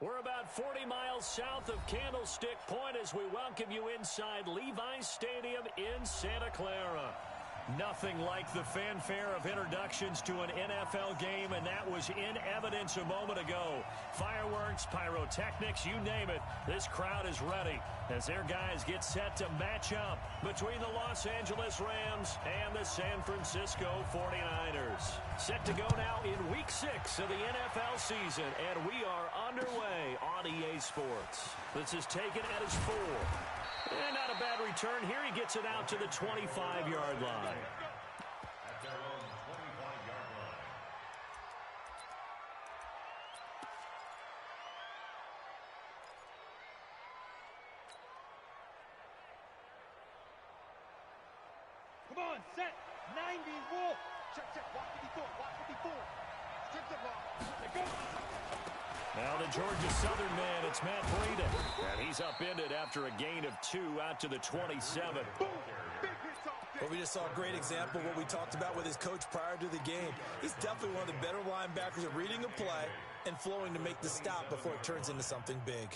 We're about 40 miles south of Candlestick Point as we welcome you inside Levi's Stadium in Santa Clara. Nothing like the fanfare of introductions to an NFL game, and that was in evidence a moment ago. Fireworks, pyrotechnics, you name it. This crowd is ready as their guys get set to match up between the Los Angeles Rams and the San Francisco 49ers. Set to go now in Week 6 of the NFL season, and we are underway on EA Sports. This is taken at his 4. And not a bad return here. He gets it out to the 25-yard line. At their own 25-yard line. Come on, set. 90, wolf. Check. Walk 54. Walk 54. Strip the ball. They go. Now the Georgia Southern man, it's Matt Breida. And he's upended after a gain of 2 out to the 27. Well, we just saw a great example of what we talked about with his coach prior to the game. He's definitely one of the better linebackers at reading a play and flowing to make the stop before it turns into something big.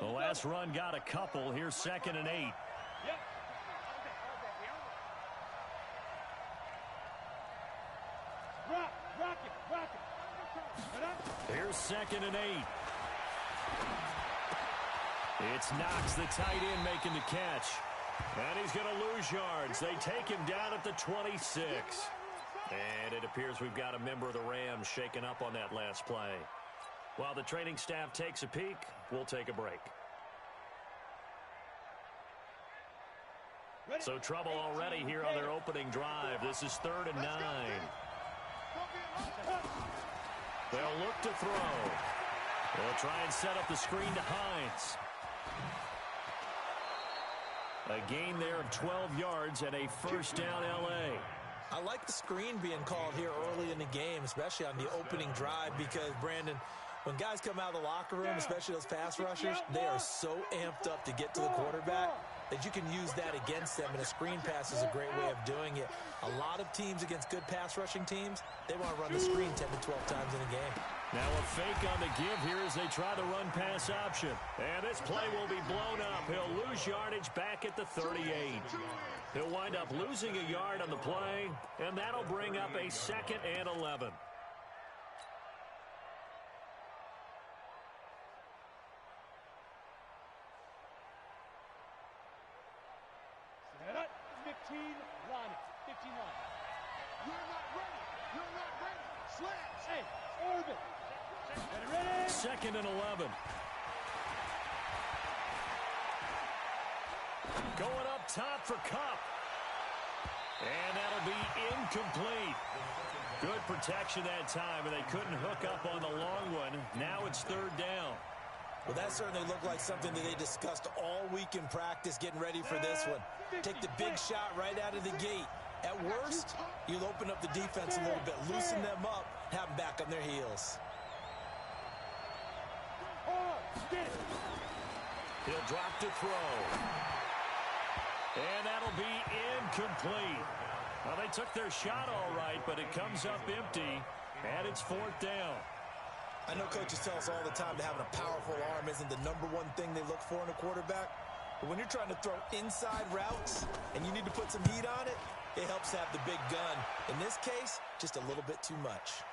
The last run got a couple. Here's 2nd and 8. Yep. Rock it. Here's 2nd and 8. It's Knox, the tight end, making the catch. And he's going to lose yards. They take him down at the 26. And it appears we've got a member of the Rams shaken up on that last play. While the training staff takes a peek, we'll take a break. So trouble already here on their opening drive. This is 3rd and 9. They'll look to throw. They'll try and set up the screen to Hines. A gain there of 12 yards and a first down L.A. I like the screen being called here early in the game, especially on the opening drive, because, Brandon, when guys come out of the locker room, especially those pass rushers, they are so amped up to get to the quarterback that you can use that against them, and a screen pass is a great way of doing it. A lot of teams against good pass rushing teams, they want to run the screen 10 to 12 times in a game. Now a fake on the give here as they try the run-pass option. And this play will be blown up. He'll lose yardage back at the 38. He'll wind up losing a yard on the play, and that'll bring up a 2nd and 11. Set up. 15 line. 15 line. You're not ready. Slants. Hey, orbit. Ready. 2nd and 11. Going up top for Kupp. And that'll be incomplete. Good protection that time, and they couldn't hook up on the long one. Now it's 3rd down. Well, that certainly looked like something that they discussed all week in practice, getting ready for this one. Take the big shot right out of the gate. At worst, you'll open up the defense a little bit, loosen them up, have them back on their heels. He'll drop to throw. And that'll be incomplete. Well, they took their shot all right, but it comes up empty, and it's 4th down. I know coaches tell us all the time that having a powerful arm isn't the #1 thing they look for in a quarterback. But when you're trying to throw inside routes and you need to put some heat on it, it helps to have the big gun. In this case, just a little bit too much.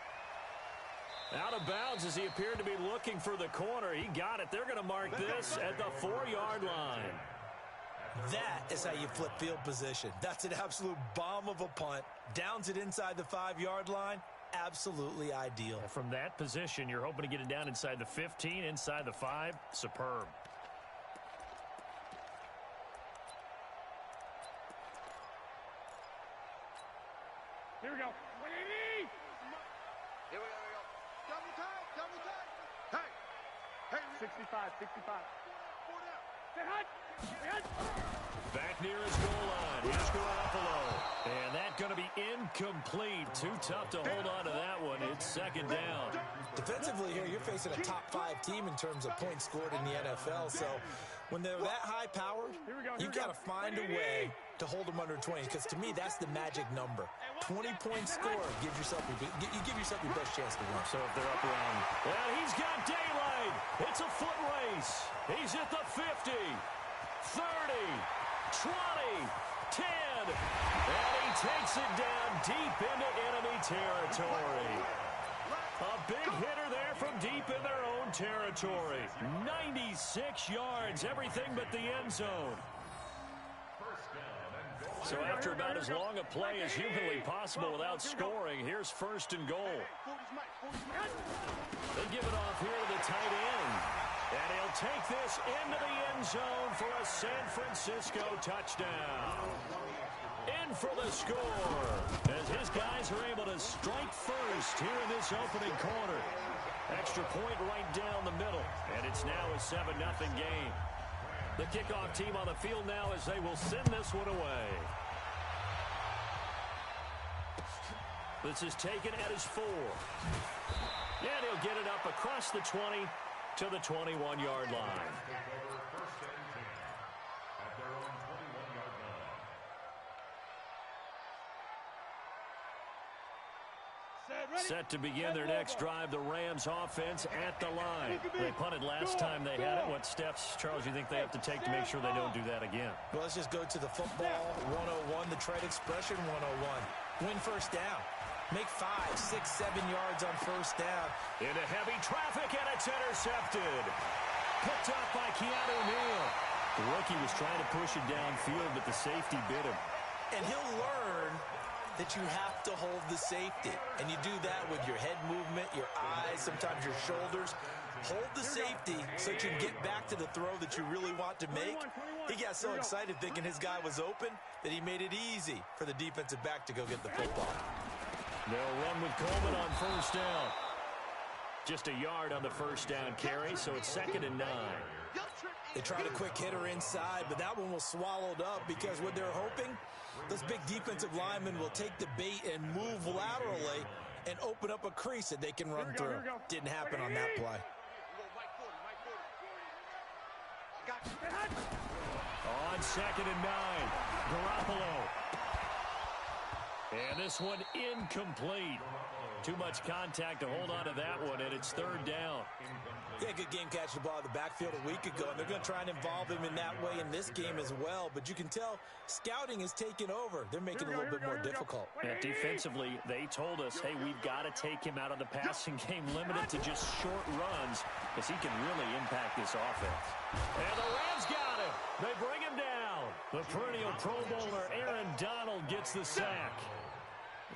Out of bounds as he appeared to be looking for the corner. He got it. They're going to mark this at the 4-yard line. That is how you flip field position. That's an absolute bomb of a punt. Downs it inside the 5-yard line. Absolutely ideal. From that position, you're hoping to get it down inside the 15, inside the 5. Superb. Here we go. Here we go. Double time. Hey. 65. Say hut. Back near his goal line. Here's Garoppolo. And that's going to be incomplete. Too tough to hold on to that one. It's 2nd down. Defensively here, you're facing a top 5 team in terms of points scored in the NFL. So when they're that high-powered, you've got to find a way to hold them under 20, because to me, that's the magic number. 20-point score gives yourself you give yourself your best chance to win. So if they're up around, and he's got daylight. It's a foot race. He's at the 50, 30, 20, 10, and he takes it down deep into enemy territory. A big hitter there from deep in their own territory. 96 yards, everything but the end zone. So after about as long a play as humanly possible without scoring, here's first and goal. They give it off here to the tight end. And he'll take this into the end zone for a San Francisco touchdown. In for the score, as his guys are able to strike first here in this opening quarter. Extra point right down the middle, and it's now a 7-0 game. The kickoff team on the field now as they will send this one away. This is taken at his 4. And he'll get it up across the 20 to the 21-yard line. Set to begin their next drive, the Rams offense at the line. They punted last time they had it. What steps, Charles, you think they have to take to make sure they don't do that again? Well, let's just go to the football 101, the trade expression 101. Win first down. Make 5, 6, 7 yards on first down. Into heavy traffic, and it's intercepted. Picked up by Keanu Neal. The rookie was trying to push it downfield, but the safety bit him. And he'll learn that you have to hold the safety. And you do that with your head movement, your eyes, sometimes your shoulders. Hold the safety so that you can get back to the throw that you really want to make. He got so excited thinking his guy was open that he made it easy for the defensive back to go get the football. They'll run with Coleman on first down. Just a yard on the first down carry, so it's 2nd and 9. They tried a quick hitter inside, but that one was swallowed up because what they're hoping, those big defensive linemen will take the bait and move laterally and open up a crease that they can run through. Didn't happen on that play. On 2nd and 9, Garoppolo. And this one incomplete. Too much contact to hold on to that one, and it's 3rd down. Yeah, good game catching the ball in the backfield a week ago, and they're going to try and involve him in that way in this game as well. But you can tell scouting is taking over. They're making it a little bit more difficult. Yeah, defensively, they told us, hey, we've got to take him out of the passing game, limited to just short runs, because he can really impact this offense. And the Rams got him. They bring him down. The perennial Pro Bowler Aaron Donald gets the sack.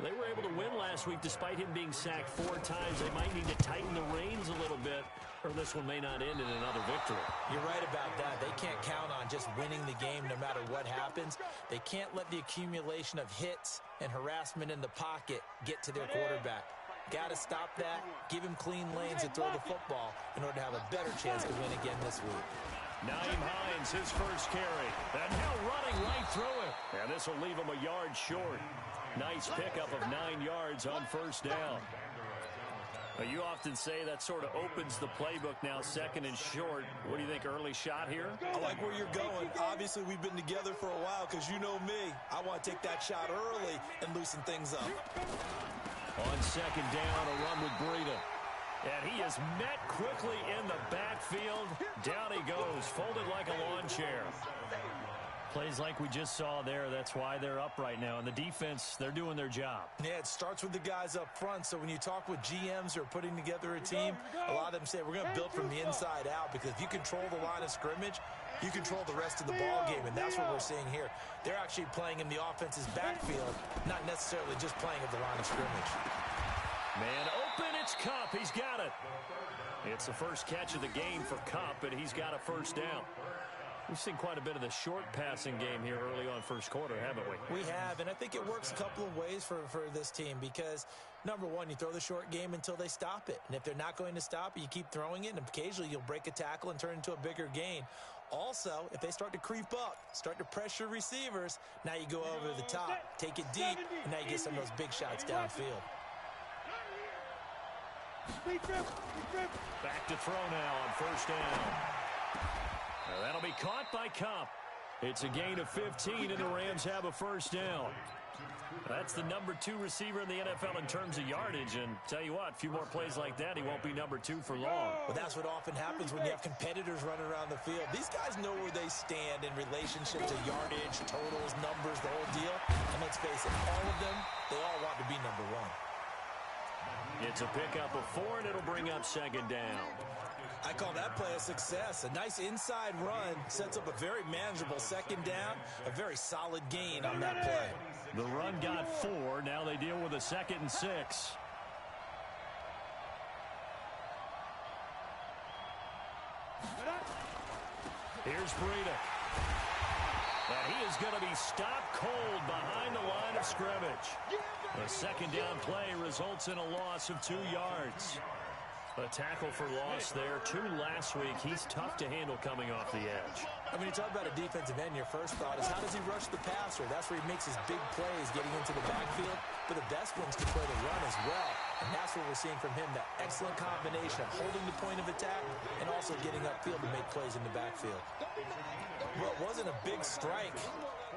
They were able to win last week despite him being sacked 4 times. They might need to tighten the reins a little bit, or this one may not end in another victory. You're right about that. They can't count on just winning the game no matter what happens. They can't let the accumulation of hits and harassment in the pocket get to their quarterback. Got to stop that, give him clean lanes to throw the football in order to have a better chance to win again this week. Nyheim Hines, his first carry. And now running right through it. And this will leave him a yard short. Nice pickup of 9 yards on first down. You often say that sort of opens the playbook now, 2nd and short. What do you think, early shot here? I like where you're going. Obviously, we've been together for a while because you know me. I want to take that shot early and loosen things up. On 2nd down, a run with Breida. And he is met quickly in the backfield. Down he goes, folded like a lawn chair. Plays like we just saw there. That's why they're up right now. And the defense, they're doing their job. Yeah, it starts with the guys up front. So when you talk with GMs who are putting together a team, a lot of them say we're going to build from the inside out, because if you control the line of scrimmage, you control the rest of the ball game, and that's what we're seeing here. They're actually playing in the offense's backfield, not necessarily just playing at the line of scrimmage. Man open, it's Kupp. He's got it. It's the first catch of the game for Kupp, and he's got a first down. We've seen quite a bit of the short passing game here early on first quarter, haven't we? We have, and I think it works a couple of ways for this team because, number one, you throw the short game until they stop it. And if they're not going to stop it, you keep throwing it, and occasionally you'll break a tackle and turn it into a bigger gain. Also, if they start to creep up, start to pressure receivers, now you go over the top, take it deep, and now you get some of those big shots downfield. Back to throw now on first down. That'll be caught by Kupp. It's a gain of 15, and the Rams have a first down. That's the number 2 receiver in the NFL in terms of yardage. And tell you what, a few more plays like that, he won't be number 2 for long. But that's what often happens when you have competitors running around the field. These guys know where they stand in relationship to yardage, totals, numbers, the whole deal. And let's face it, all of them, they all want to be number 1. It's a pickup of 4, and it'll bring up second down. I call that play a success. A nice inside run sets up a very manageable second down, a very solid gain on that play. The run got 4. Now they deal with a 2nd and 6. Here's Breida. And he is going to be stopped cold behind the line of scrimmage. A second down play results in a loss of 2 yards. A tackle for loss there. 2 last week. He's tough to handle coming off the edge. I mean, you talk about a defensive end, your first thought is how does he rush the passer? That's where he makes his big plays getting into the backfield. But the best ones can play the run as well. And that's what we're seeing from him, that excellent combination of holding the point of attack and also getting upfield to make plays in the backfield. Well, it wasn't a big strike,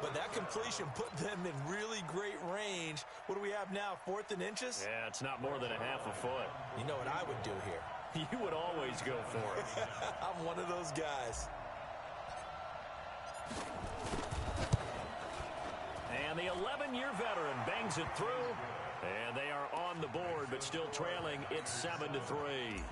but that completion put them in really great range. What do we have now, 4th and inches? Yeah, it's not more than a half a foot. You know what I would do here? You would always go for it. I'm one of those guys. And the 11-year veteran bangs it through. And they are on the board, but still trailing. It's 7-3.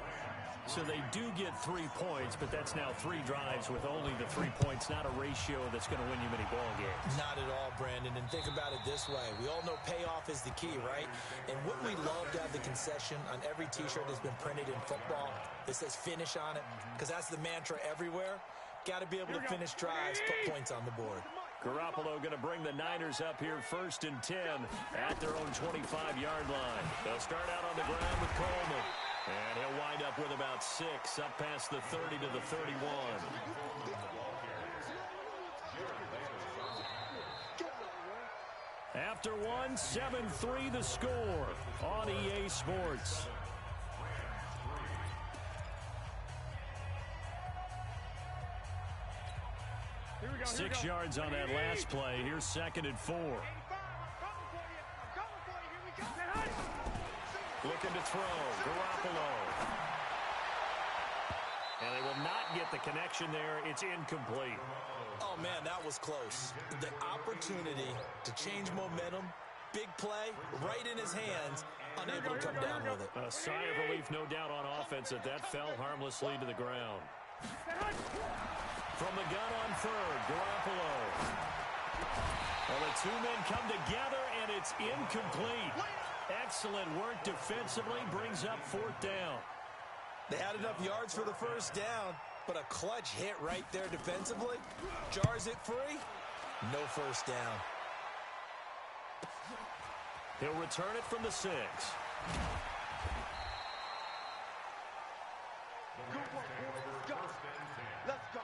So they do get 3 points, but that's now 3 drives with only the 3 points, not a ratio that's going to win you many ball games. Not at all, Brandon. And think about it this way. We all know payoff is the key, right? And wouldn't we love to have the concession on every T-shirt that's been printed in football that says finish on it? Because that's the mantra everywhere. Got to be able to finish drives, put points on the board. Garoppolo going to bring the Niners up here 1st and 10 at their own 25-yard line. They'll start out on the ground with Coleman. And he'll wind up with about 6, up past the 30 to the 31. After 1, 7-3 the score on EA Sports. Here we go, 6 yards on that last play. Here's 2nd and 4. Looking to throw. Garoppolo. And they will not get the connection there. It's incomplete. Oh, man, that was close. The opportunity to change momentum, big play, right in his hands, unable to come down with it. A sigh of relief, no doubt, on offense that fell harmlessly to the ground. From the gun on 3rd, Garoppolo. Well, the 2 men come together, and it's incomplete. Excellent work defensively, brings up 4th down. They had enough yards for the first down, but a clutch hit right there defensively. Jars it free. No first down. He'll return it from the 6. Let's go.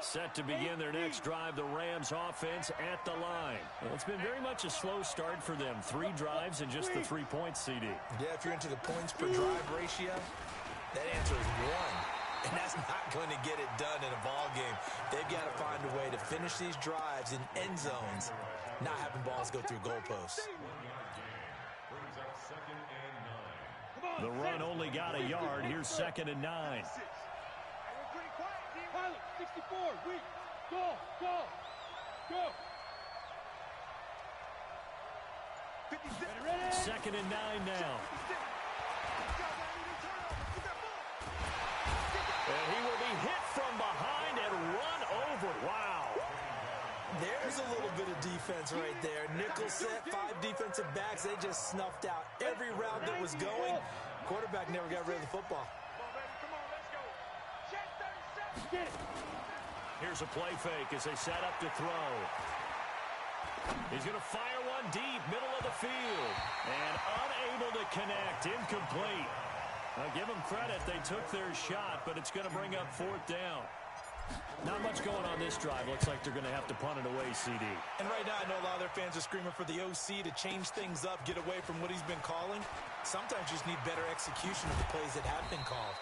Set to begin their next drive, the Rams offense at the line. Well, it's been very much a slow start for them. 3 drives and just the 3 points, CD. Yeah, if you're into the points per drive ratio, that answer is 1. And that's not going to get it done in a ball game. They've got to find a way to finish these drives in end zones, not having balls go through goalposts. The run only got a yard. Here's 2nd and 9. 64, we go. 2nd and 9 now. And he will be hit from behind and run over. Wow. There's a little bit of defense right there. Nickel set, 5 defensive backs. They just snuffed out every route that was going. Quarterback never got rid of the football. Here's a play fake as they set up to throw. He's going to fire one deep, middle of the field. And unable to connect, incomplete. Now give them credit, they took their shot, but it's going to bring up 4th down. Not much going on this drive. Looks like they're going to have to punt it away, CD. And right now, I know a lot of their fans are screaming for the OC to change things up, get away from what he's been calling. Sometimes you just need better execution of the plays that have been called.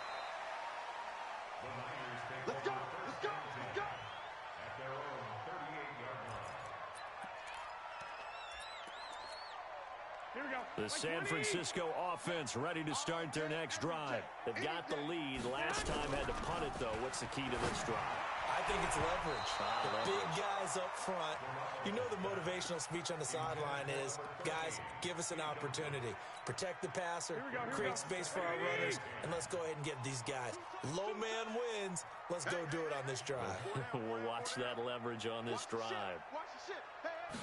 Here we go. The San Francisco offense ready to start their next drive. They've got the lead. Last time had to punt it, though. What's the key to this drive? I think it's leverage. The leverage. big guys up front. You know the motivational speech on the sideline is, guys, give us an opportunity. Protect the passer, create space for our runners, and let's go ahead and get these guys. Low man wins. Let's go do it on this drive. We'll watch that leverage on this drive. Watch the shit.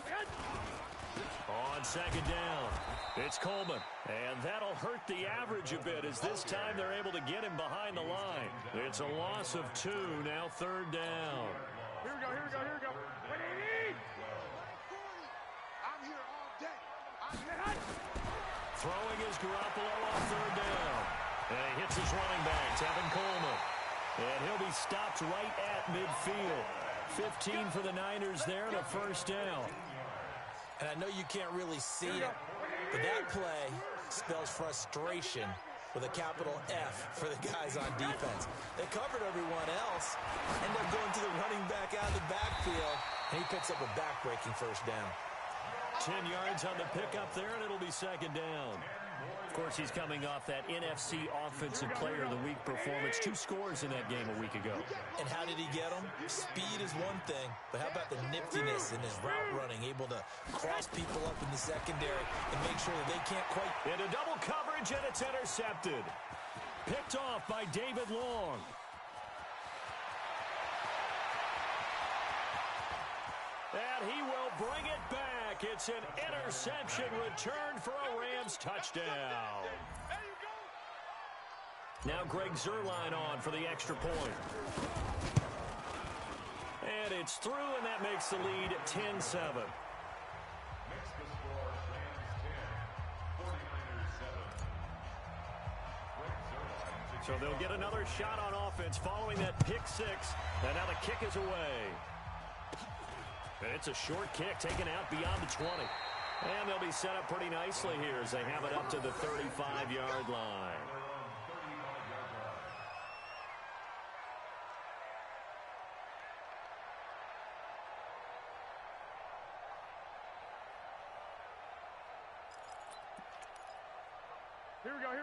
Hey. On second down, it's Coleman. And that'll hurt the average a bit as this time they're able to get him behind the line. It's a loss of 2, now third down. Here we go. 180. I'm here all day. I'm here. Throwing is Garoppolo on third down. And he hits his running back, Tevin Coleman. And he'll be stopped right at midfield. 15 for the Niners there and a first down. And I know you can't really see it, but that play spells frustration with a capital F for the guys on defense. They covered everyone else, end up going to the running back out of the backfield, and he picks up a back-breaking first down. 10 yards on the pickup there, and it'll be second down. Of course, he's coming off that NFC Offensive Player of the Week performance. 2 scores in that game a week ago. And how did he get them? Speed is one thing, but how about the niftiness in his route running, able to cross people up in the secondary and make sure that they can't quite... Into double coverage, and it's intercepted. Picked off by David Long. And he will bring it back. It's an interception return for a Rams touchdown. Now Greg Zuerlein on for the extra point. And it's through, and that makes the lead 10-7. So they'll get another shot on offense following that pick 6. And now the kick is away. And it's a short kick taken out beyond the 20. And they'll be set up pretty nicely here as they have it up to the 35-yard line.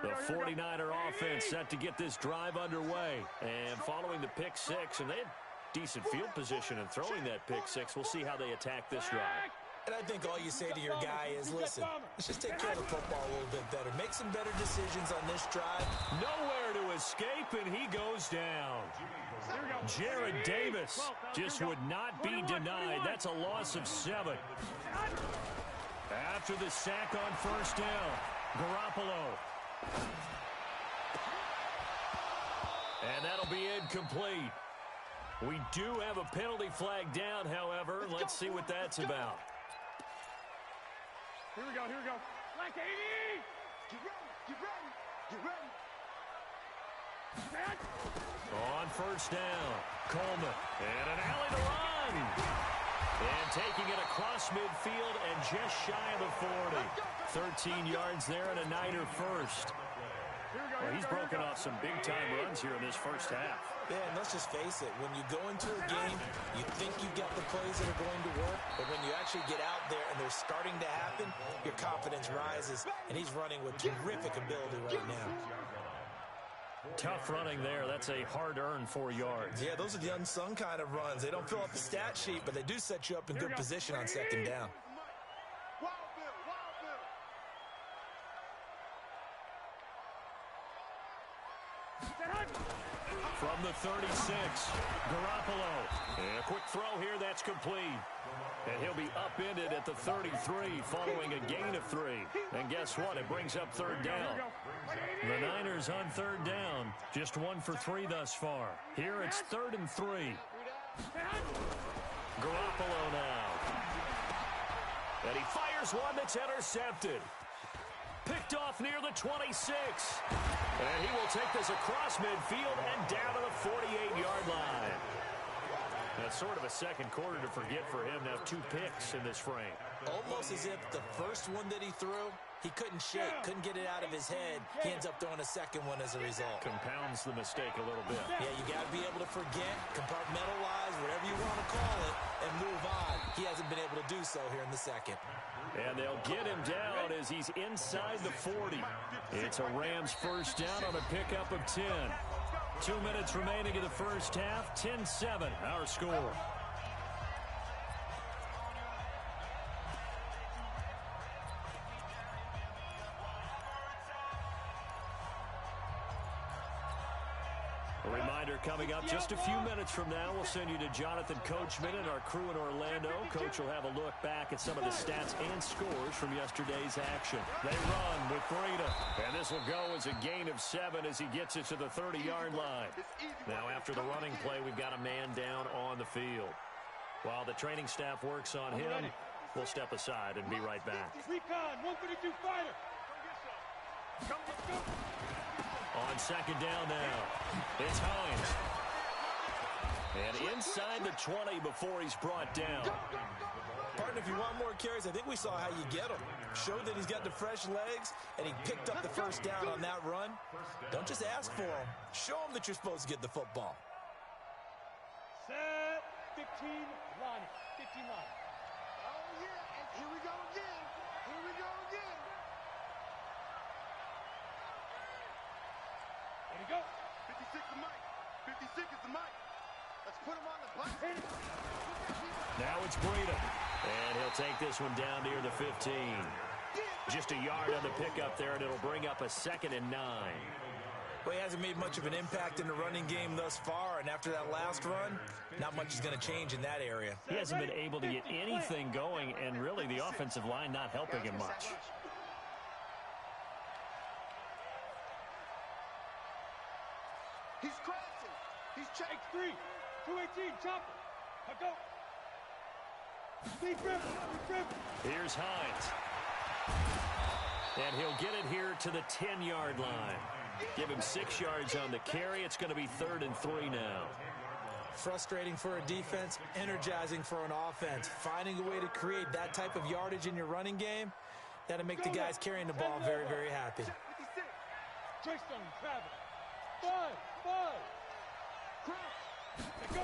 The 49er offense set to get this drive underway. And following the pick 6, and they had decent field position in throwing that pick 6. We'll see how they attack this drive. And I think all you say to your guy is, listen, let's just take care of the football a little bit better. Make some better decisions on this drive. Nowhere to escape, and he goes down. Jared Davis just would not be denied. That's a loss of 7. After the sack on first down, Garoppolo. And that'll be incomplete. We do have a penalty flag down, however. Let's see what that's about. Here we go. Like 80. Get ready. On first down, Coleman. And an alley to run. And taking it across midfield and just shy of the 40. 13 yards there and a Niner first. Well, he's broken off some big-time runs here in this first half. Yeah, and let's just face it. When you go into a game, you think you've got the plays that are going to work, but when you actually get out there and they're starting to happen, your confidence rises, and he's running with terrific ability right now. Tough running there. That's a hard-earned 4 yards. Yeah, those are the unsung kind of runs. They don't fill up the stat sheet, but they do set you up in good position on second down. From the 36, Garoppolo. And a quick throw here, that's complete. And he'll be upended at the 33 following a gain of 3. And guess what? It brings up third down. The Niners on third down. Just 1 for 3 thus far. Here it's 3rd and 3. Garoppolo now. And he fires one that's intercepted. Picked off near the 26. And he will take this across midfield and down to the 48-yard line. That's sort of a second quarter to forget for him. Now 2 picks in this frame. Almost as if the first one that he threw, he couldn't shake, couldn't get it out of his head. He ends up throwing a second one as a result. Compounds the mistake a little bit. Yeah, you got to be able to forget, compartmentalize, whatever you want to call it, and move on. He hasn't been able to do so here in the second. And they'll get him down as he's inside the 40. It's a Rams first down on a pickup of 10. 2 minutes remaining in the first half. 10-7, our score. A reminder coming up just a few minutes from now, we'll send you to Jonathan Coachman and our crew in Orlando. Coach will have a look back at some of the stats and scores from yesterday's action. They run with Breida, and this will go as a gain of 7 as he gets it to the 30-yard line. Now, after the running play, we've got a man down on the field. While the training staff works on him, we'll step aside and be right back. Recon, 152 fighter. On second down now, it's Hines. And inside the 20 before he's brought down. Partner, if you want more carries, I think we saw how you get him. Showed that he's got the fresh legs, and he picked up the first down on that run. Don't just ask for him. Show him that you're supposed to get the football. Set, 15, line. 15 line. Oh, yeah, and here we go again. Here we go again. There we go. 56 the mic. 56 is the mic. Let's put him on the button. Now it's Breida. And he'll take this one down near the 15. Just a yard on the pickup there, and it'll bring up a 2nd and 9. Well, he hasn't made much of an impact in the running game thus far, and after that last run, not much is going to change in that area. He hasn't been able to get anything going, and really the offensive line not helping him much. He's crashing. He's checking. 3, 218, chopper. I go. Deep rip. Here's Hines. And he'll get it here to the 10-yard line. Give him 6 yards on the carry. It's going to be 3rd and 3 now. Frustrating for a defense, energizing for an offense. Finding a way to create that type of yardage in your running game, that'll make the guys carrying the ball very, very happy. Trace on Travis. 5. Go.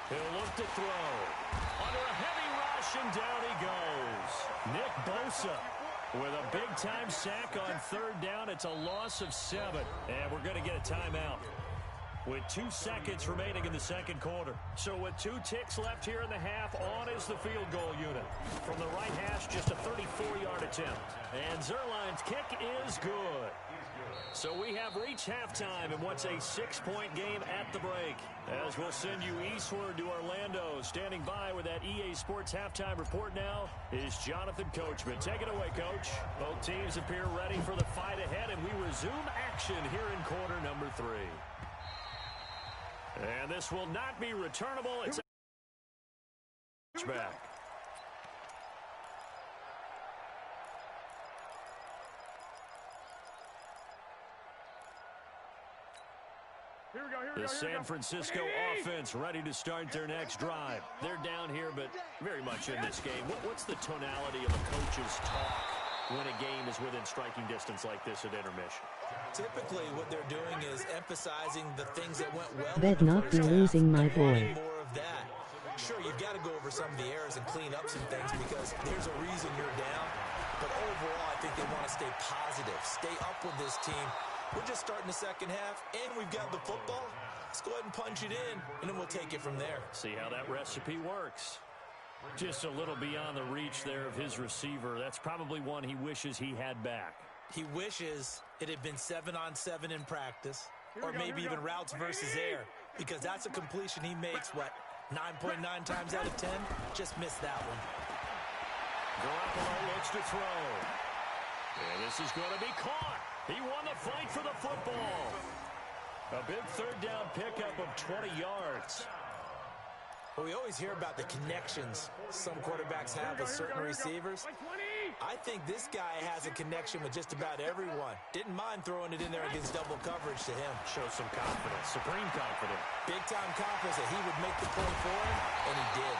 He'll look to throw. Under a heavy rush, and down he goes. Nick Bosa with a big-time sack on 3rd down. It's a loss of 7, and we're going to get a timeout with 2 seconds remaining in the second quarter. So with 2 ticks left here in the half, on is the field goal unit. From the right hash, just a 34-yard attempt. And Zerline's kick is good. So we have reached halftime in what's a 6-point game at the break. As we'll send you eastward to Orlando. Standing by with that EA Sports halftime report now is Jonathan Coachman. Take it away, Coach. Both teams appear ready for the fight ahead, and we resume action here in quarter number 3. And this will not be returnable. It's back. The San Francisco offense ready to start their next drive. They're down here, but very much in this game. What's the tonality of a coach's talk when a game is within striking distance like this at intermission? Typically, what they're doing is emphasizing the things that went well. Bet not be losing my boy. More of that. Sure, you've got to go over some of the errors and clean up some things because there's a reason you're down. But overall, I think they want to stay positive, stay up with this team. We're just starting the second half, and we've got the football. Let's go ahead and punch it in, and then we'll take it from there. See how that recipe works. Just a little beyond the reach there of his receiver. That's probably one he wishes he had back. He wishes it had been 7-on-7 in practice, or maybe even routes versus air, because that's a completion he makes, 9.9 times out of 10? Just missed that one. Garoppolo looks to throw. And this is going to be caught. He won the fight for the football. A big 3rd down pickup of 20 yards. Well, we always hear about the connections some quarterbacks have with certain receivers. I think this guy has a connection with just about everyone. Didn't mind throwing it in there against double coverage to him. Shows some confidence, supreme confidence. Big-time confidence that he would make the play for him, and he did.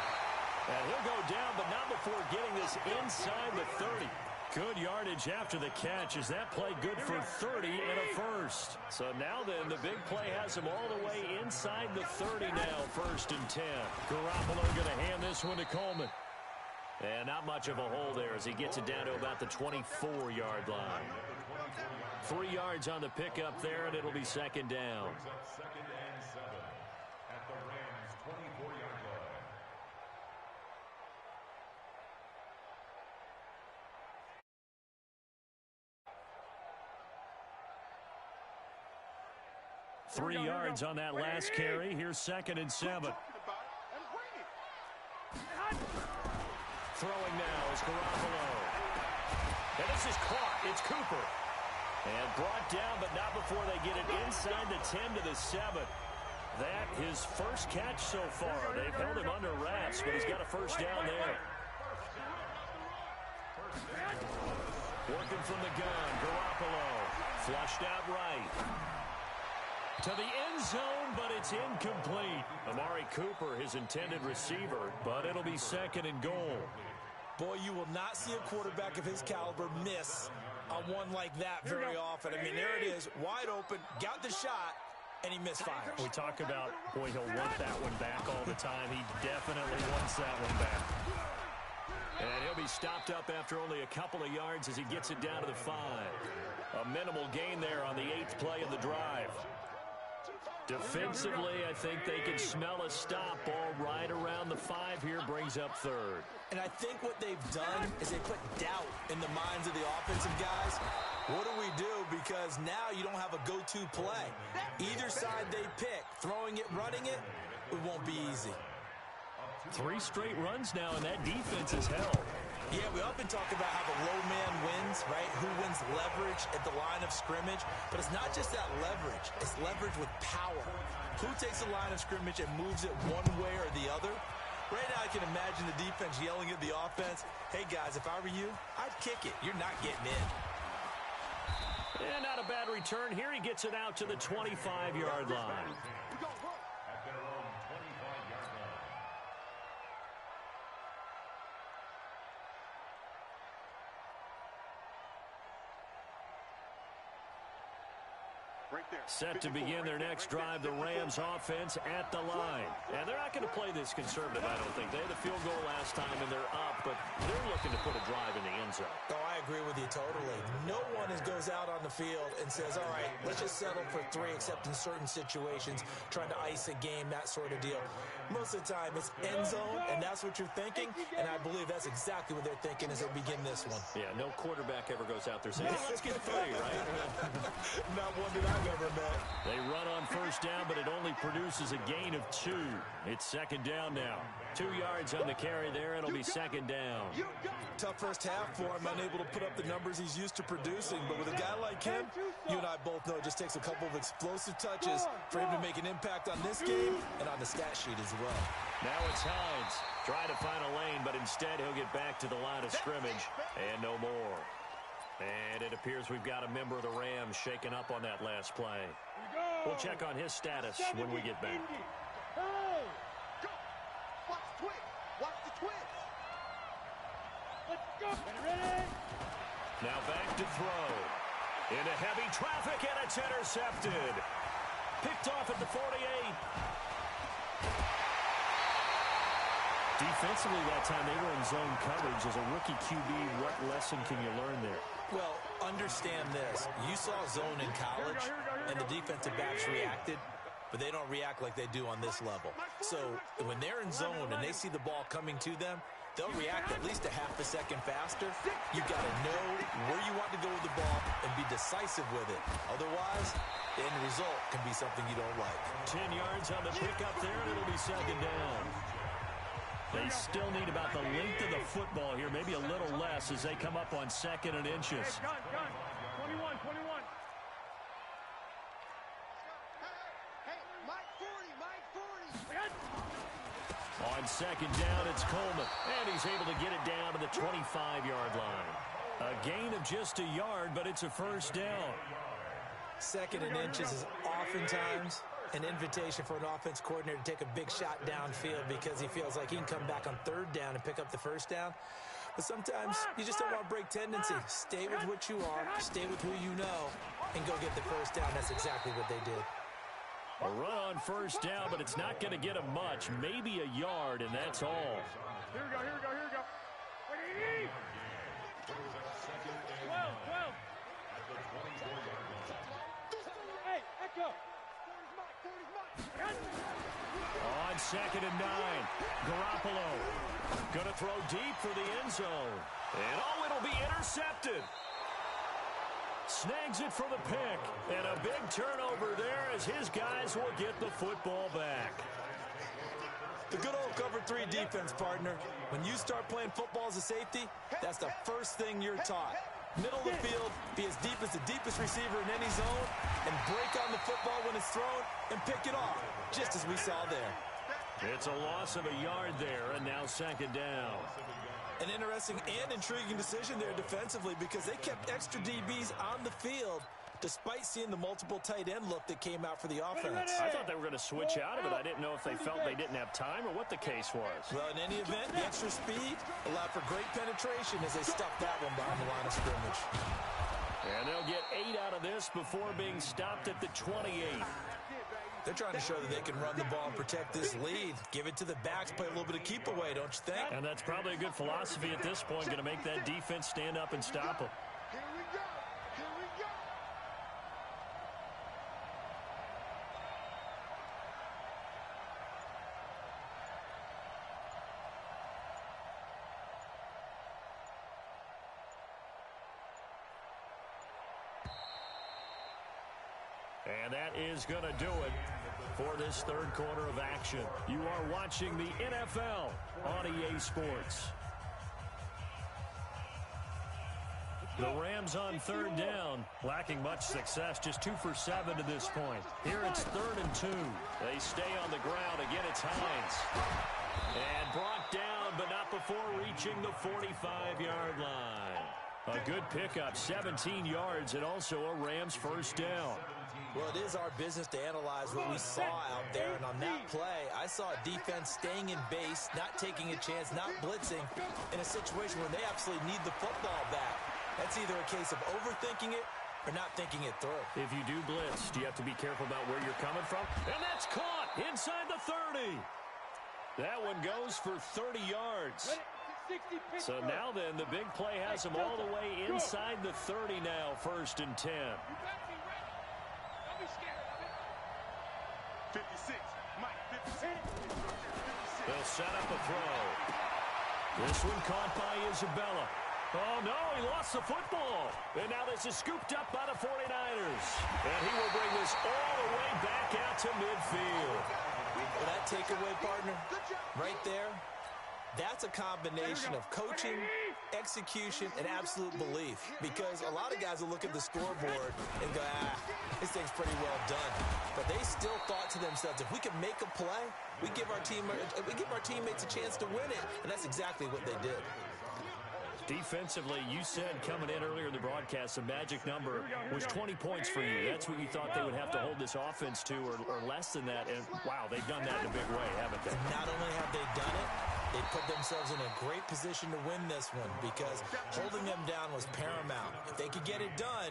And he'll go down, but not before getting this inside the 30. Good yardage after the catch. Is that play good for 30 and a first? So now then, the big play has him all the way inside the 30 now, 1st and 10. Garoppolo going to hand this one to Coleman. And not much of a hole there as he gets it down to about the 24-yard line. 3 yards on the pickup there, and it'll be 2nd down. 2nd and 7 at the Rams' 24-yard line. Three yards on that last carry. Here's 2nd and 7. Throwing now is Garoppolo. And this is caught. It's Cooper. And brought down, but not before they get it inside the 10 to the 7. That his first catch so far. They've held him under wraps, but he's got a first down there. Working from the gun, Garoppolo. Flushed out right. To the end zone, but it's incomplete. Amari Cooper, his intended receiver, but it'll be 2nd and goal. Boy, you will not see a quarterback of his caliber miss on one like that very often. I mean, there it is, wide open, got the shot, and he misfires. We talk about, boy, he'll want that one back all the time. He definitely wants that one back. And he'll be stopped up after only a couple of yards as he gets it down to the 5. A minimal gain there on the 8th play of the drive. Defensively, I think they can smell a stop. Ball right around the 5 here, brings up 3rd. And I think what they've done is they put doubt in the minds of the offensive guys. What do we do? Because now you don't have a go-to play. Either side they pick, throwing it, running it, it won't be easy. 3 straight runs now, and that defense is held. Yeah, we often talk about how the low man wins, right? Who wins leverage at the line of scrimmage. But it's not just that leverage. It's leverage with power. Who takes the line of scrimmage and moves it one way or the other? Right now I can imagine the defense yelling at the offense, hey, guys, if I were you, I'd kick it. You're not getting in. And not a bad return. Here he gets it out to the 25-yard line. At their own 25-yard line. Right there. Set to begin their next drive, the Rams offense at the line. And they're not going to play this conservative, I don't think. They had a field goal last time, and they're up, but they're looking to put a drive in the end zone. Oh, I agree with you totally. No one goes out on the field and says, all right, let's just settle for 3, except in certain situations, trying to ice a game, that sort of deal. Most of the time, it's end zone, and that's what you're thinking, and I believe that's exactly what they're thinking as they begin this one. Yeah, no quarterback ever goes out there saying, hey, let's get 3, right? Not one that I've ever met. They run on first down, but it only produces a gain of 2. It's 2nd down now. 2 yards on the carry there. It'll be 2nd down. Tough first half for him, unable to put up the numbers he's used to producing. But with a guy like him, you and I both know it just takes a couple of explosive touches for him to make an impact on this game and on the stat sheet as well. Now it's Hines. Trying to find a lane, but instead he'll get back to the line of scrimmage and no more. And it appears we've got a member of the Rams shaken up on that last play. We'll check on his status when we get back. Go. Watch the twist. Watch the twist. Let's go. Ready? Now back to throw. Into heavy traffic, and it's intercepted. Picked off at the 48. Defensively that time, they were in zone coverage. As a rookie QB, what lesson can you learn there? Well, understand this. You saw zone in college, and the defensive backs reacted, but they don't react like they do on this level. So when they're in zone and they see the ball coming to them, they'll react at least a half a second faster. You got to know where you want to go with the ball and be decisive with it. Otherwise, the end result can be something you don't like. 10 yards on the pickup there, and it'll be 2nd down. They still need about the length of the football here, maybe a little less as they come up on 2nd and inches. Gun. 21. Hey, Mike 40. On On second down, it's Coleman. And he's able to get it down to the 25-yard line. A gain of just a yard, but it's a first down. Second and inches is oftentimes an invitation for an offense coordinator to take a big shot downfield because he feels like he can come back on third down and pick up the first down. But sometimes you just don't want to break tendency. Stay with what you are, stay with who you know, and go get the first down. That's exactly what they did. A run on first down, but it's not going to get him much. Maybe a yard, and that's all. Here we go, here we go, here we go. 12. Hey, Echo. On second and 9, Garoppolo going to throw deep for the end zone. And it'll be intercepted. Snags it for the pick. And a big turnover there as his guys will get the football back. The good old cover 3 defense, partner. When you start playing football as a safety, that's the first thing you're taught. Middle of the field, be as deep as the deepest receiver in any zone, and break on the football when it's thrown and pick it off, just as we saw there. It's a loss of a yard there, and now second down. An interesting and intriguing decision there defensively because they kept extra DBs on the field despite seeing the multiple tight end look that came out for the offense. I thought they were going to switch out of it. I didn't know if they felt they didn't have time or what the case was. Well, in any event, the extra speed allowed for great penetration as they stuffed that one behind the line of scrimmage. And they'll get 8 out of this before being stopped at the 28. They're trying to show that they can run the ball and protect this lead. Give it to the backs, play a little bit of keep away, don't you think? And that's probably a good philosophy at this point, going to make that defense stand up and stop them. Here we go. Here we go. And that is going to do it for this third quarter of action. You are watching the NFL on EA Sports. The Rams on third down, lacking much success, just 2 for 7 to this point. Here it's 3rd and 2. They stay on the ground. Again, it's Hines. And brought down, but not before reaching the 45-yard line. A good pickup, 17 yards, and also a Rams first down. Well, it is our business to analyze what we saw out there, and on that play, I saw a defense staying in base, not taking a chance, not blitzing, in a situation where they absolutely need the football back. That's either a case of overthinking it or not thinking it through. If you do blitz, do you have to be careful about where you're coming from? And that's caught inside the 30. That one goes for 30 yards. So now then, the big play has him all the way inside the 30 now, 1st and 10. 56. Mike, 56. They'll set up a throw. This one caught by Isabella. Oh, no, he lost the football. And now this is scooped up by the 49ers. And he will bring this all the way back out to midfield. Well, that takeaway, partner, right there, that's a combination of coaching, execution, and absolute belief. Because a lot of guys will look at the scoreboard and go, this thing's pretty well done. But they still thought to themselves, if we can make a play, we give our teammates a chance to win it. And that's exactly what they did. Defensively, you said coming in earlier in the broadcast, the magic number was 20 points for you. That's what you thought they would have to hold this offense to, or less than that. And, wow, they've done that in a big way, haven't they? And not only have they done it, they put themselves in a great position to win this one because holding them down was paramount. If they could get it done,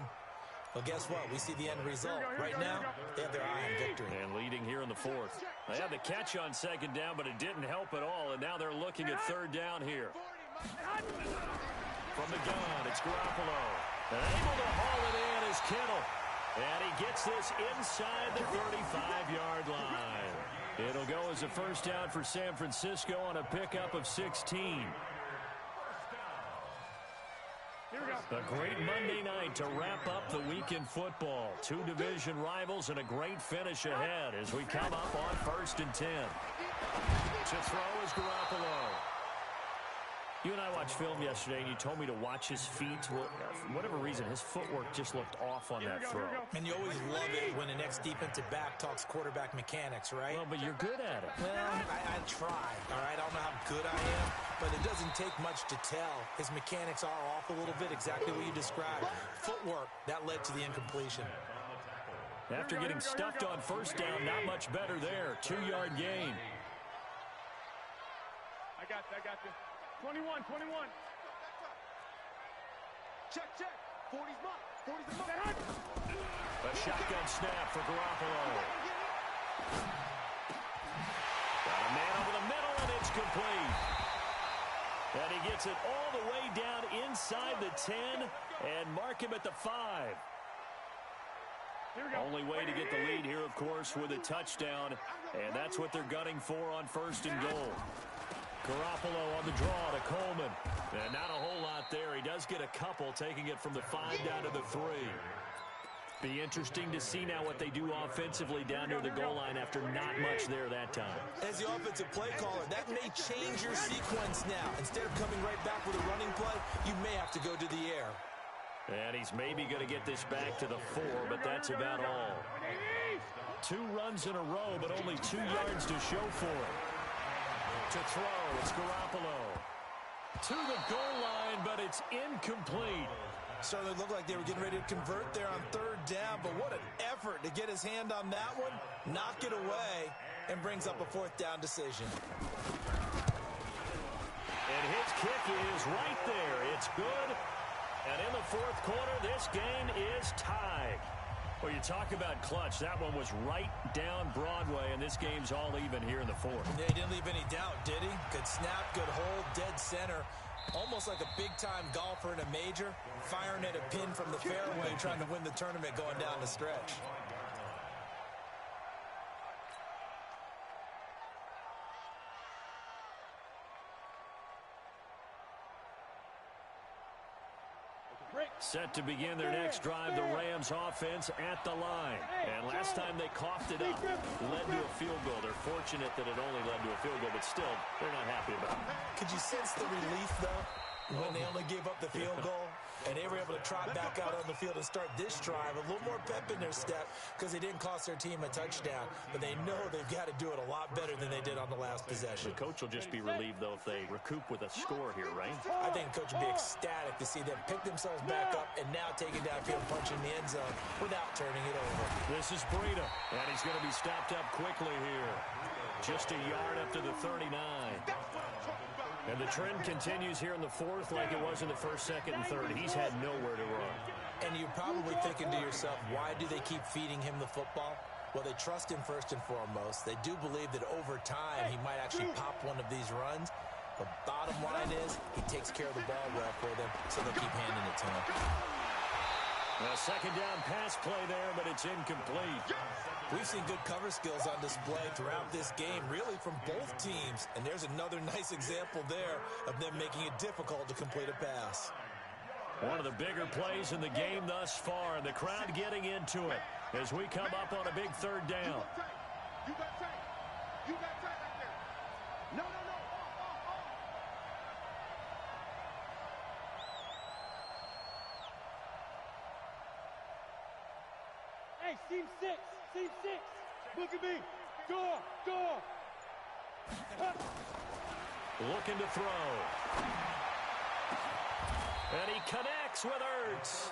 well, guess what? We see the end result. Right now, they have their eye on victory. And leading here in the 4th. They had the catch on second down, but it didn't help at all. And now they're looking at third down here. From the gun, it's Garoppolo. And able to haul it in is Kittle. And he gets this inside the 35-yard line. It'll go as a first down for San Francisco on a pickup of 16. A great Monday night to wrap up the week in football. 2 division rivals and a great finish ahead as we come up on 1st and 10. To throw is Garoppolo. You and I watched film yesterday, and you told me to watch his feet. Well, for whatever reason, his footwork just looked off on that throw. And you always love it when an ex-defensive back talks quarterback mechanics, right? Well, but you're good at it. Well, I try, all right? I don't know how good I am, but it doesn't take much to tell. His mechanics are off a little bit, exactly what you described. Footwork, that led to the incompletion. After getting stuffed on first down, not much better there. 2-yard gain. I got you. 21. Check. 40's mine. 40's the mine. A shotgun snap for Garoppolo. Got a man over the middle, and it's complete. And he gets it all the way down inside the 10 and mark him at the 5. Only way to get the lead here, of course, with a touchdown, and that's what they're gunning for on first and goal. Garoppolo on the draw to Coleman. And not a whole lot there. He does get a couple, taking it from the 5 down to the 3. Be interesting to see now what they do offensively down near the goal line after not much there that time. As the offensive play caller, that may change your sequence now. Instead of coming right back with a running play, you may have to go to the air. And he's maybe going to get this back to the 4, but that's about all. 2 runs in a row, but only 2 yards to show for it. To throw, it's Garoppolo. To the goal line, but it's incomplete. Certainly looked like they were getting ready to convert there on 3rd down, but what an effort to get his hand on that one, knock it away, and brings up a 4th down decision. And his kick is right there. It's good. And in the 4th quarter, this game is tied. Well, you talk about clutch. That one was right down Broadway, and this game's all even here in the 4th. Yeah, he didn't leave any doubt, did he? Good snap, good hold, dead center. Almost like a big-time golfer in a major, firing at a pin from the fairway, trying to win the tournament going down the stretch. Set to begin their next drive, the Rams offense at the line. And last time they coughed it up, led to a field goal. They're fortunate that it only led to a field goal, but still, they're not happy about it. Could you sense the relief, though, when they only gave up the field goal? And they were able to trot back out on the field and start this drive. A little more pep in their step because they didn't cost their team a touchdown. But they know they've got to do it a lot better than they did on the last possession. The coach will just be relieved, though, if they recoup with a score here, right? I think the coach will be ecstatic to see them pick themselves back up and now take it downfield, punching the end zone without turning it over. This is Breida, and he's going to be stopped up quickly here. Just a yard up to the 39. And the trend continues here in the 4th like it was in the 1st, 2nd, and 3rd. He's had nowhere to run. And you're probably thinking to yourself, why do they keep feeding him the football? Well, they trust him first and foremost. They do believe that over time he might actually pop one of these runs. But bottom line is he takes care of the ball well for them, so they'll keep handing it to him. A 2nd down pass play there, but it's incomplete. We've seen good cover skills on display throughout this game, really from both teams. And there's another nice example there of them making it difficult to complete a pass. One of the bigger plays in the game thus far, and the crowd getting into it as we come up on a big 3rd down. You got tight. You got tight right there. No. Hey, seam 6. Look at me. Door. Looking to throw. And he connects with Ertz.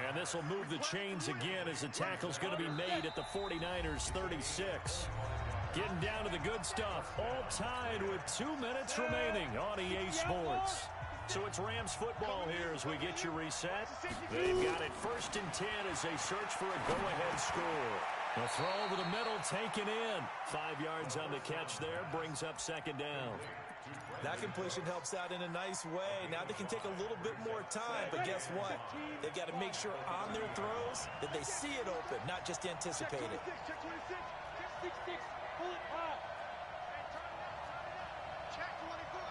And this will move the chains again as the tackle's going to be made at the 49ers 36. Getting down to the good stuff. All tied with 2 minutes remaining on EA Sports. So it's Rams football here as we get you reset. They've got it 1st and 10 as they search for a go-ahead score. A throw over the middle taken in. 5 yards on the catch there, brings up 2nd down. That completion helps out in a nice way. Now they can take a little bit more time, but guess what? They've got to make sure on their throws that they see it open, not just anticipate it. Check 26. Check 6. Pull it high. Check 24.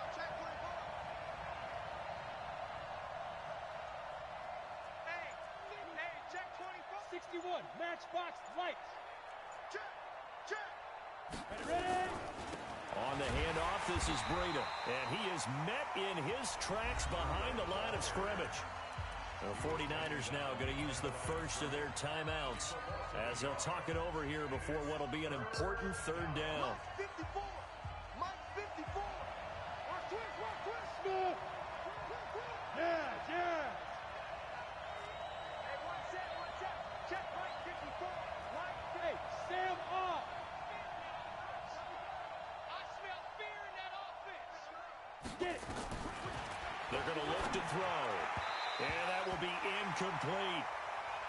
Hey, check 24. 61. Matchbox lights. Check. Ready? On the handoff, this is Breida. And he is met in his tracks behind the line of scrimmage. The 49ers now going to use the first of their timeouts as they'll talk it over here before what will be an important third down. Mike 54. Mike 54. Watch twist. Yeah. Hey, one set. Check Mike 54. Mike 54. Hey, Sam off. I smell fear in that offense. Get it. They're going to look to throw. And that will be incomplete.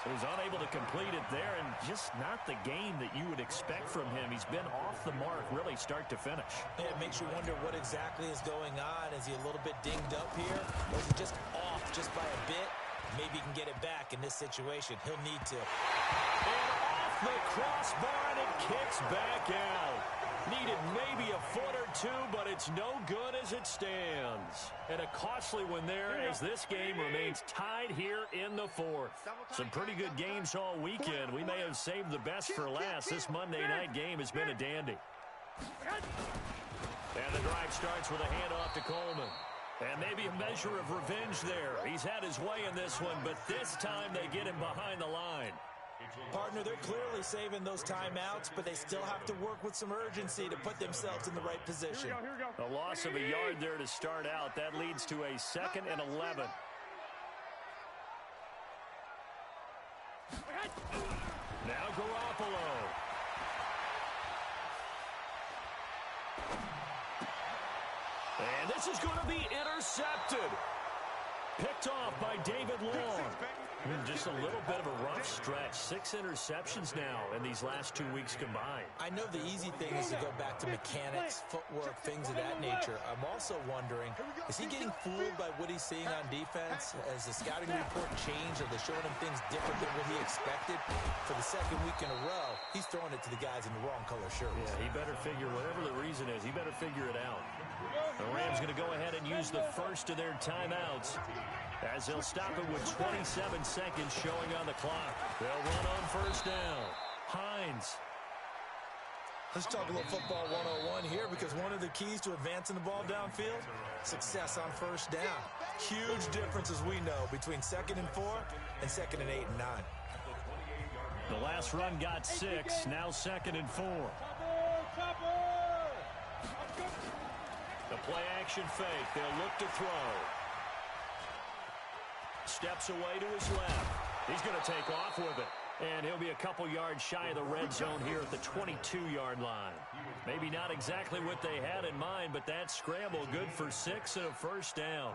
So he's unable to complete it there, and just not the game that you would expect from him. He's been off the mark really start to finish. Yeah, it makes you wonder what exactly is going on. Is he a little bit dinged up here? Or is he just off just by a bit? Maybe he can get it back in this situation. He'll need to. And off the crossbar, and it kicks back out. Needed maybe a foot or two, but it's no good as it stands. And a costly one there as this game remains tied here in the fourth. Some pretty good games all weekend. We may have saved the best for last. This Monday night game has been a dandy. And the drive starts with a handoff to Coleman. And maybe a measure of revenge there. He's had his way in this one, but this time they get him behind the line. Partner, they're clearly saving those timeouts, but they still have to work with some urgency to put themselves in the right position. A loss of a yard there to start out. That leads to a 2nd and 11. Now Garoppolo. And this is going to be intercepted. Picked off by David Long. Just a little bit of a rough stretch. 6 interceptions now in these last 2 weeks combined. I know the easy thing is to go back to mechanics, footwork, things of that nature. I'm also wondering, is he getting fooled by what he's seeing on defense? Has the scouting report changed? Are they showing him things different than what he expected? For the second week in a row, he's throwing it to the guys in the wrong color shirts. Yeah, he better figure, whatever the reason is, he better figure it out. The Rams going to go ahead and use the first of their timeouts as they'll stop it with 27 seconds showing on the clock. They'll run on first down. Hines. Let's talk a little football 101 here, because one of the keys to advancing the ball downfield, success on first down. Huge difference, as we know, between 2nd and 4 and 2nd and 8 and 9. The last run got 6, now 2nd and 4. The play action fake. They'll look to throw. Steps away to his left. He's going to take off with it. And he'll be a couple yards shy of the red zone here at the 22-yard line. Maybe not exactly what they had in mind, but that scramble good for 6 and a first down.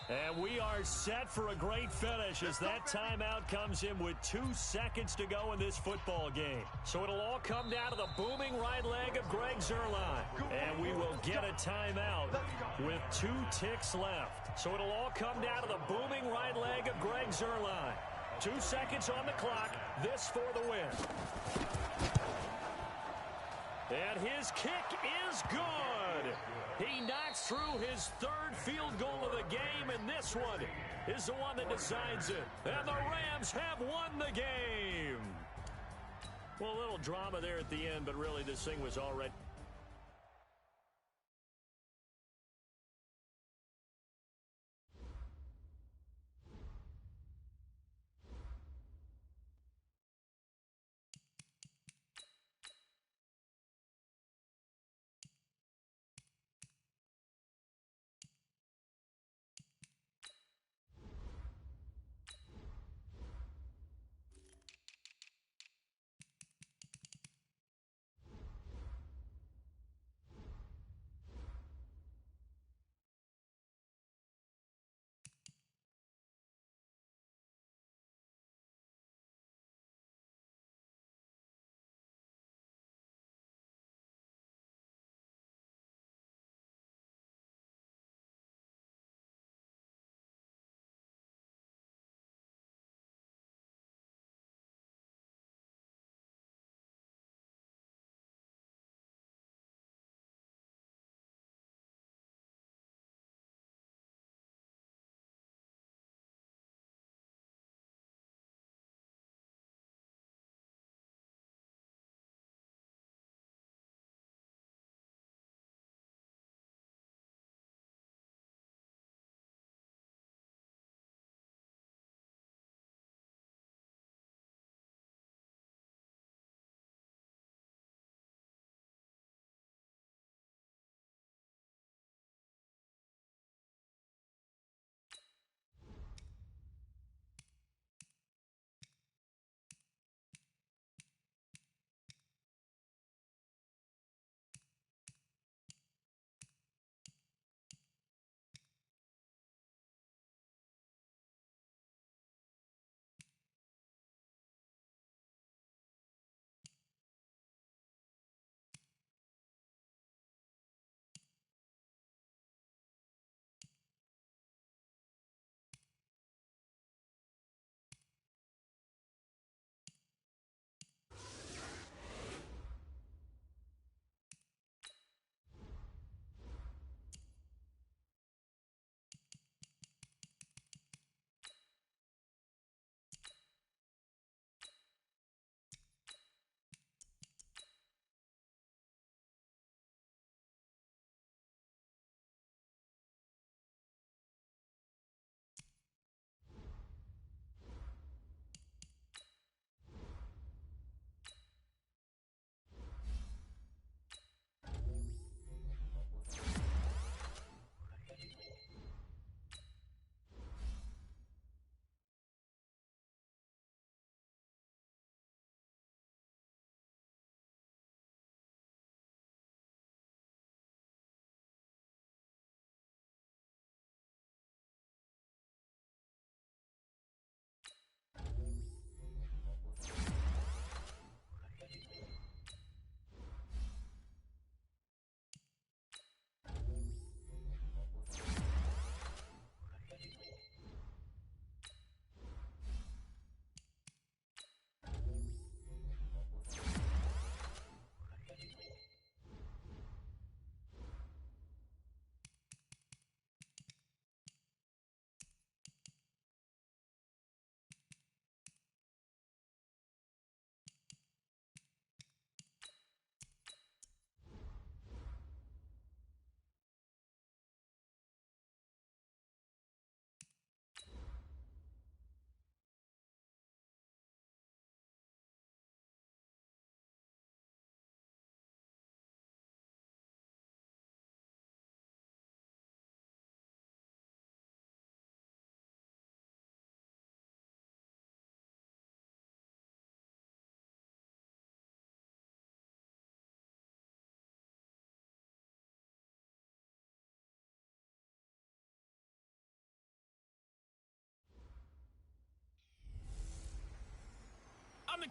And we are set for a great finish as that timeout comes in with 2 seconds to go in this football game. So it'll all come down to the booming right leg of Greg Zuerlein. And we will get a timeout with 2 ticks left. So it'll all come down to the booming right leg of Greg Zuerlein. 2 seconds on the clock. This for the win. And his kick is good. He knocks through his 3rd field goal of the game, and this one is the one that decides it. And the Rams have won the game. Well, a little drama there at the end, but really this thing was already...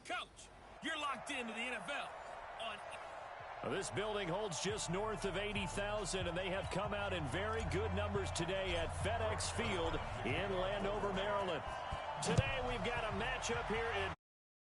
Coach, you're locked into the NFL. This building holds just north of 80,000, and they have come out in very good numbers today at FedEx Field in Landover, Maryland. Today we've got a matchup here in